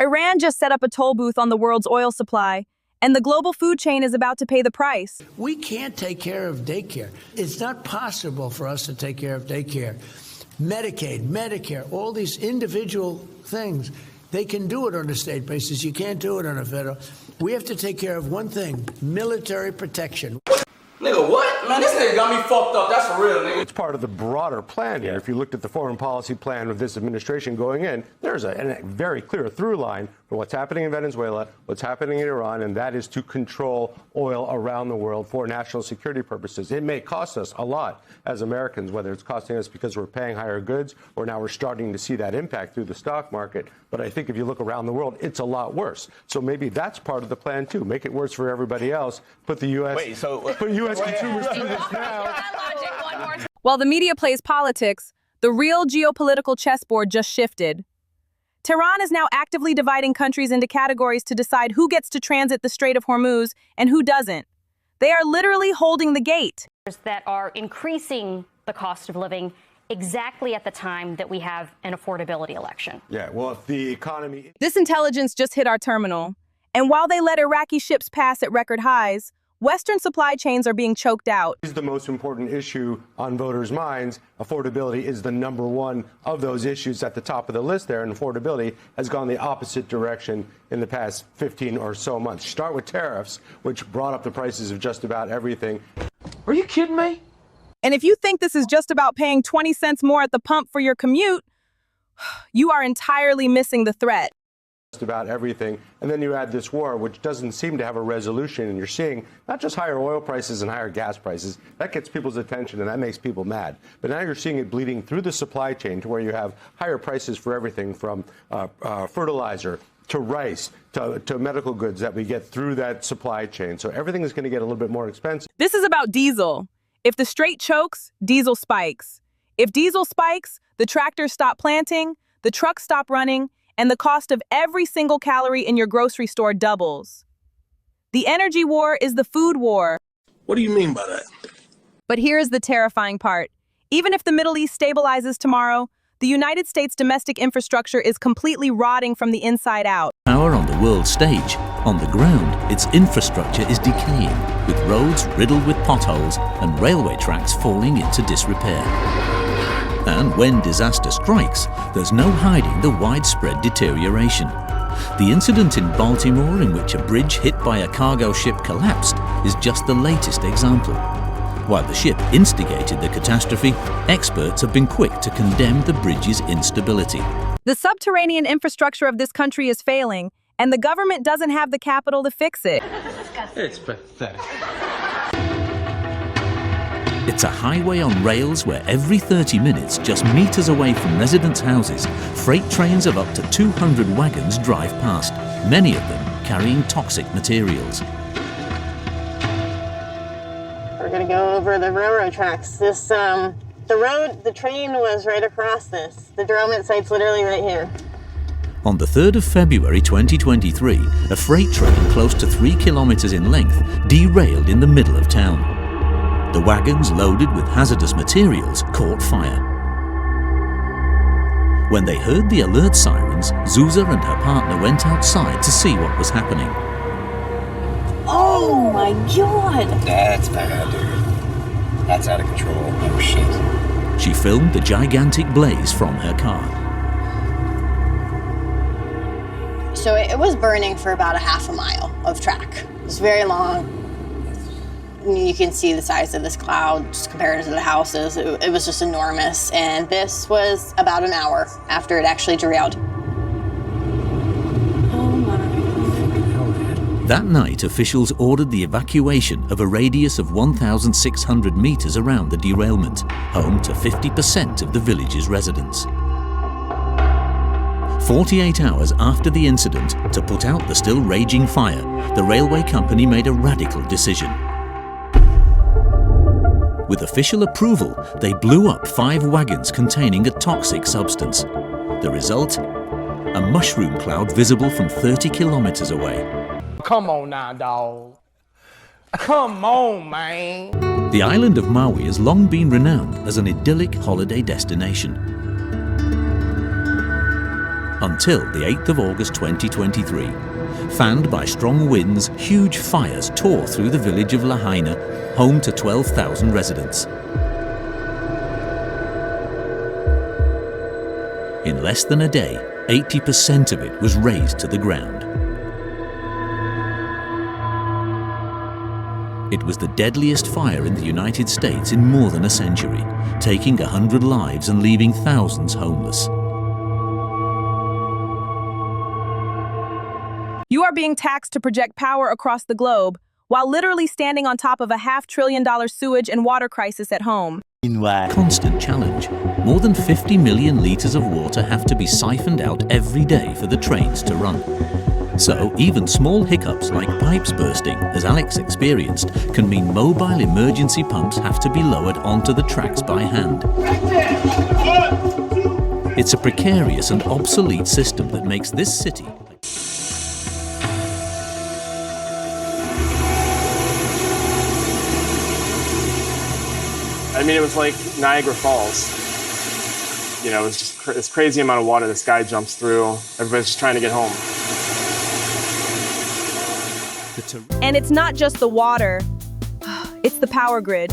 Iran just set up a toll booth on the world's oil supply, and the global food chain is about to pay the price. We can't take care of daycare. It's not possible for us to take care of daycare. Medicaid, Medicare, all these individual things, they can do it on a state basis. You can't do it on a federal. We have to take care of one thing, military protection. Nigga, what? Man, this nigga got me fucked up. That's for real, nigga. It's part of the broader plan here. If you looked at the foreign policy plan of this administration going in, there's a very clear through line for what's happening in Venezuela, what's happening in Iran, and that is to control oil around the world for national security purposes. It may cost us a lot as Americans, whether it's costing us because we're paying higher goods or now we're starting to see that impact through the stock market. But I think if you look around the world, it's a lot worse. So maybe that's part of the plan, too. Make it worse for everybody else. Put the U.S. consumers through this now. While the media plays politics, the real geopolitical chessboard just shifted. Tehran is now actively dividing countries into categories to decide who gets to transit the Strait of Hormuz and who doesn't. They are literally holding the gate. That are increasing the cost of living exactly at the time that we have an affordability election. Yeah, well, if the economy... This intelligence just hit our terminal. And while they let Iraqi ships pass at record highs, Western supply chains are being choked out. This is the most important issue on voters' minds. Affordability is the number one of those issues at the top of the list there, and affordability has gone the opposite direction in the past 15 or so months. Start with tariffs, which brought up the prices of just about everything. Are you kidding me? And if you think this is just about paying 20 cents more at the pump for your commute, you are entirely missing the threat. Just about everything. And then you add this war, which doesn't seem to have a resolution, and you're seeing not just higher oil prices and higher gas prices. That gets people's attention, and that makes people mad. But now you're seeing it bleeding through the supply chain to where you have higher prices for everything from fertilizer to rice to medical goods that we get through that supply chain. So everything is going to get a little bit more expensive. This is about diesel. If the strait chokes, diesel spikes. If diesel spikes, the tractors stop planting, the trucks stop running, and the cost of every single calorie in your grocery store doubles. The energy war is the food war. What do you mean by that? But here's the terrifying part. Even if the Middle East stabilizes tomorrow, the United States' domestic infrastructure is completely rotting from the inside out. Power on the world stage. On the ground, its infrastructure is decaying, with roads riddled with potholes and railway tracks falling into disrepair. And when disaster strikes, there's no hiding the widespread deterioration. The incident in Baltimore in which a bridge hit by a cargo ship collapsed is just the latest example. While the ship instigated the catastrophe, experts have been quick to condemn the bridge's instability. The subterranean infrastructure of this country is failing, and the government doesn't have the capital to fix it. It's pathetic. It's a highway on rails where every 30 minutes, just meters away from residents' houses, freight trains of up to 200 wagons drive past, many of them carrying toxic materials. We're going to go over the railroad tracks. The train was right across this. The derailment site's literally right here. On the 3rd of February 2023, a freight train close to 3 kilometers in length derailed in the middle of town. The wagons loaded with hazardous materials caught fire. When they heard the alert sirens, Zuza and her partner went outside to see what was happening. Oh my God! That's bad, dude. That's out of control. Oh shit. She filmed the gigantic blaze from her car. So it was burning for about a half a mile of track. It was very long. You can see the size of this cloud just compared to the houses. It was just enormous. And this was about an hour after it actually derailed. Oh my. That night, officials ordered the evacuation of a radius of 1,600 meters around the derailment, home to 50% of the village's residents. 48 hours after the incident, to put out the still raging fire, the railway company made a radical decision. With official approval, they blew up 5 wagons containing a toxic substance. The result? A mushroom cloud visible from 30 kilometers away. Come on now, dawg. Come on, man. The island of Maui has long been renowned as an idyllic holiday destination. until the 8th of August 2023. Fanned by strong winds, huge fires tore through the village of Lahaina, home to 12,000 residents. In less than a day, 80% of it was razed to the ground. It was the deadliest fire in the United States in more than a century, taking 100 lives and leaving thousands homeless. You are being taxed to project power across the globe, while literally standing on top of a $500 billion sewage and water crisis at home. Constant challenge. More than 50 million litres of water have to be siphoned out every day for the trains to run. So even small hiccups like pipes bursting, as Alex experienced, can mean mobile emergency pumps have to be lowered onto the tracks by hand. It's a precarious and obsolete system that makes this city I mean, it was like Niagara Falls. You know, it was just this crazy amount of water this guy jumps through. Everybody's just trying to get home. And it's not just the water, it's the power grid.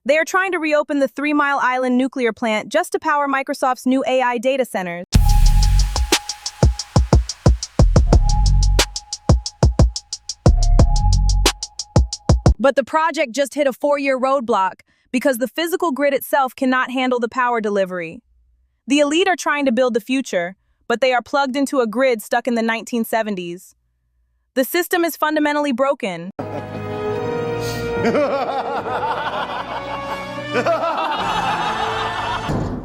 They are trying to reopen the 3 Mile Island nuclear plant just to power Microsoft's new AI data centers. But the project just hit a 4-year roadblock because the physical grid itself cannot handle the power delivery. The elite are trying to build the future, but they are plugged into a grid stuck in the 1970s. The system is fundamentally broken.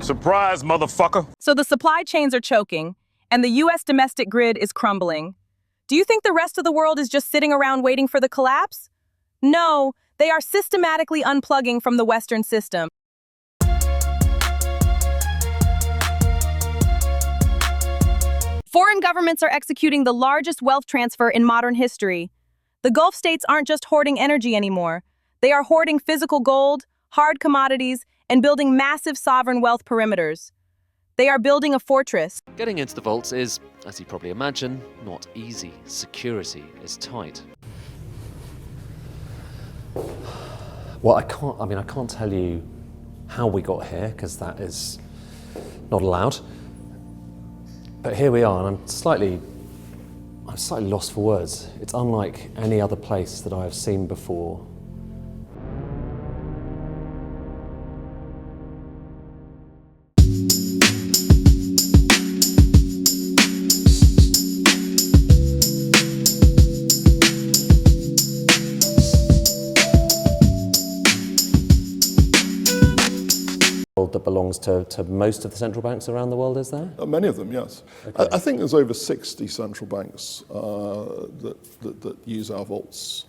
Surprise, motherfucker. So the supply chains are choking, and the US domestic grid is crumbling. Do you think the rest of the world is just sitting around waiting for the collapse? No, they are systematically unplugging from the Western system. Foreign governments are executing the largest wealth transfer in modern history. The Gulf states aren't just hoarding energy anymore. They are hoarding physical gold, hard commodities, and building massive sovereign wealth perimeters. They are building a fortress. Getting into the vaults is, as you probably imagine, not easy. Security is tight. Well, I can't tell you how we got here, because that is not allowed. But here we are, and I'm slightly lost for words. It's unlike any other place that I have seen before. That belongs to most of the central banks around the world, is there? Many of them, yes. Okay. I think there's over 60 central banks that use our vaults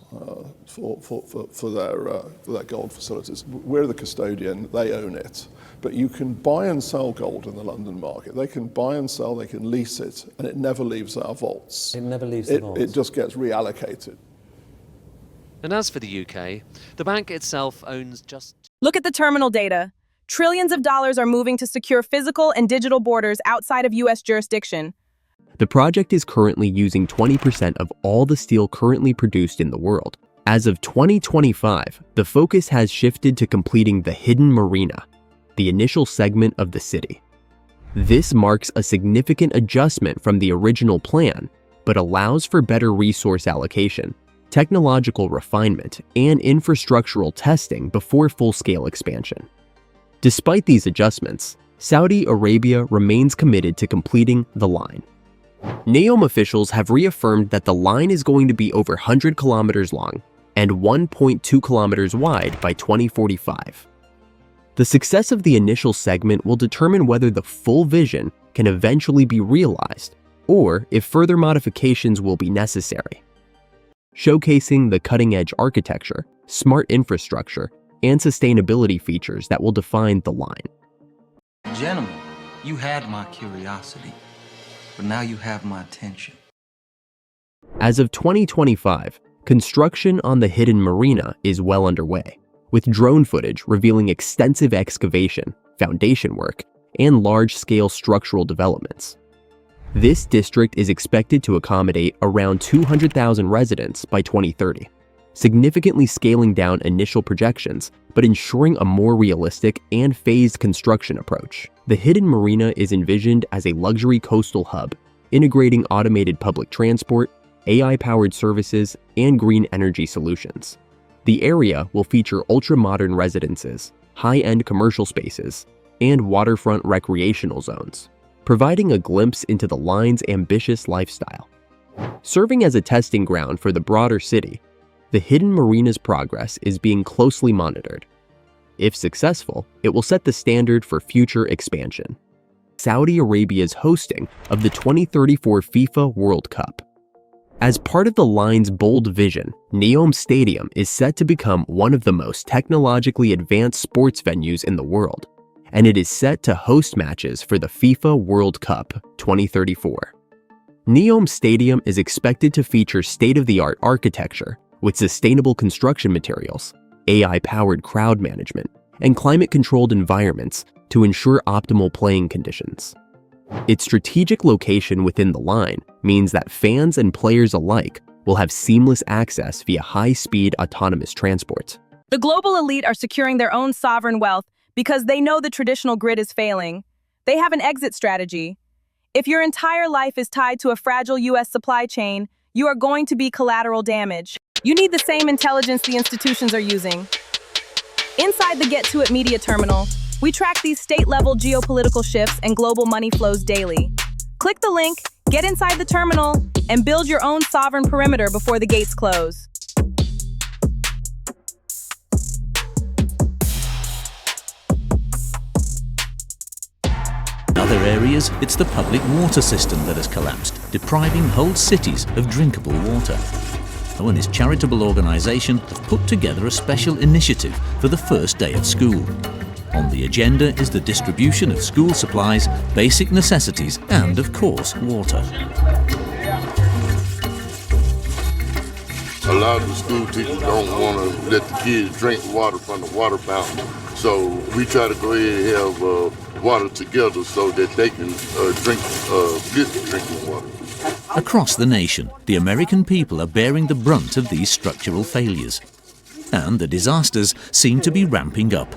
for their gold facilities. We're the custodian, they own it. But you can buy and sell gold in the London market. They can buy and sell, they can lease it, and it never leaves our vaults. It never leaves the vaults? It just gets reallocated. And as for the UK, the bank itself owns just... Look at the terminal data. Trillions of dollars are moving to secure physical and digital borders outside of U.S. jurisdiction. The project is currently using 20% of all the steel currently produced in the world. As of 2025, the focus has shifted to completing the hidden marina, the initial segment of the city. This marks a significant adjustment from the original plan, but allows for better resource allocation, technological refinement, and infrastructural testing before full-scale expansion. Despite these adjustments, Saudi Arabia remains committed to completing the line. Neom officials have reaffirmed that the line is going to be over 100 kilometers long and 1.2 kilometers wide by 2045. The success of the initial segment will determine whether the full vision can eventually be realized or if further modifications will be necessary. Showcasing the cutting-edge architecture, smart infrastructure, and sustainability features that will define the line. Gentlemen, you had my curiosity, but now you have my attention. As of 2025, construction on the hidden marina is well underway, with drone footage revealing extensive excavation, foundation work, and large-scale structural developments. This district is expected to accommodate around 200,000 residents by 2030, significantly scaling down initial projections but ensuring a more realistic and phased construction approach. The hidden marina is envisioned as a luxury coastal hub, integrating automated public transport, AI-powered services, and green energy solutions. The area will feature ultra-modern residences, high-end commercial spaces, and waterfront recreational zones, providing a glimpse into the line's ambitious lifestyle. Serving as a testing ground for the broader city, the hidden marina's progress is being closely monitored. If successful, it will set the standard for future expansion. Saudi Arabia's hosting of the 2034 FIFA World Cup. As part of the line's bold vision, Neom Stadium is set to become one of the most technologically advanced sports venues in the world, and it is set to host matches for the FIFA World Cup 2034. Neom Stadium is expected to feature state-of-the-art architecture with sustainable construction materials, AI-powered crowd management, and climate-controlled environments to ensure optimal playing conditions. Its strategic location within the line means that fans and players alike will have seamless access via high-speed autonomous transport. The global elite are securing their own sovereign wealth because they know the traditional grid is failing. They have an exit strategy. If your entire life is tied to a fragile U.S. supply chain, you are going to be collateral damage. You need the same intelligence the institutions are using. Inside the Get To It media terminal, we track these state-level geopolitical shifts and global money flows daily. Click the link, get inside the terminal, and build your own sovereign perimeter before the gates close. In other areas, it's the public water system that has collapsed, depriving whole cities of drinkable water. And this charitable organisation have put together a special initiative for the first day of school. On the agenda is the distribution of school supplies, basic necessities, and of course, water. A lot of the school teachers don't want to let the kids drink water from the water fountain. So we try to go ahead and have water together so that they can drink good drinking water. Across the nation, the American people are bearing the brunt of these structural failures. And the disasters seem to be ramping up.